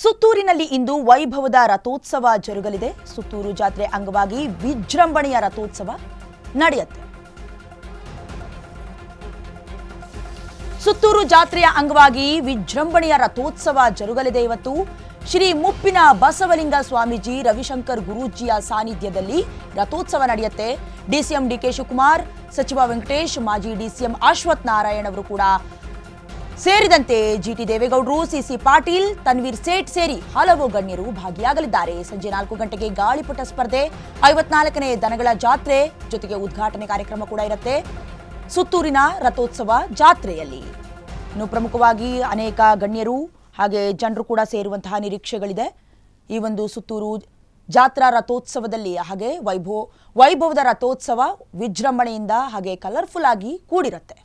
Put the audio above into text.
ಸುತ್ತೂರಿನಲ್ಲಿ ಇಂದು ವೈಭವದ ರಥೋತ್ಸವ ಜರುಗಲಿದೆ. ಸುತ್ತೂರು ಜಾತ್ರೆ ಅಂಗವಾಗಿ ವಿಜೃಂಭಣೆಯ ರಥೋತ್ಸವ ನಡೆಯುತ್ತೆ. ಸುತ್ತೂರು ಜಾತ್ರೆಯ ಅಂಗವಾಗಿ ವಿಜೃಂಭಣೆಯ ರಥೋತ್ಸವ ಜರುಗಲಿದೆ. ಇವತ್ತು ಶ್ರೀ ಮುಪ್ಪಿನ ಬಸವಲಿಂಗ ಸ್ವಾಮೀಜಿ ರವಿಶಂಕರ್ ಗುರೂಜಿಯ ಸಾನ್ನಿಧ್ಯದಲ್ಲಿ ರಥೋತ್ಸವ ನಡೆಯುತ್ತೆ. ಡಿಸಿಎಂ ಡಿಕೆ ಶಿವಕುಮಾರ್, ಸಚಿವ ವೆಂಕಟೇಶ್, ಮಾಜಿ ಡಿಸಿಎಂ ಅಶ್ವಥ್ ನಾರಾಯಣ್ ಅವರು ಕೂಡ ಸೇರಿದಂತೆ ಜಿಟಿ ದೇವೇಗೌಡರು, ಸಿಸಿ ಪಾಟೀಲ್, ತನ್ವೀರ್ ಸೇಠ್ ಸೇರಿ ಹಲವು ಗಣ್ಯರು ಭಾಗಿಯಾಗಲಿದ್ದಾರೆ. ಸಂಜೆ 4 ಗಂಟೆಗೆ ಗಾಳಿಪಟ ಸ್ಪರ್ಧೆ, 54ನೇ ದನಗಳ ಜಾತ್ರೆ ಜೊತೆಗೆ ಉದ್ಘಾಟನೆ ಕಾರ್ಯಕ್ರಮ ಕೂಡ ಇರುತ್ತೆ ಸುತ್ತೂರಿನ ರಥೋತ್ಸವ ಜಾತ್ರೆಯಲ್ಲಿ. ಇನ್ನು ಪ್ರಮುಖವಾಗಿ ಅನೇಕ ಗಣ್ಯರು ಹಾಗೆ ಜನರು ಕೂಡ ಸೇರುವಂತಹ ನಿರೀಕ್ಷೆಗಳಿದೆ. ಈ ಒಂದು ಸುತ್ತೂರು ಜಾತ್ರಾ ರಥೋತ್ಸವದಲ್ಲಿ ಹಾಗೆ ವೈಭವದ ರಥೋತ್ಸವ ವಿಜೃಂಭಣೆಯಿಂದ ಹಾಗೆ ಕಲರ್ಫುಲ್ ಆಗಿ ಕೂಡಿರುತ್ತೆ.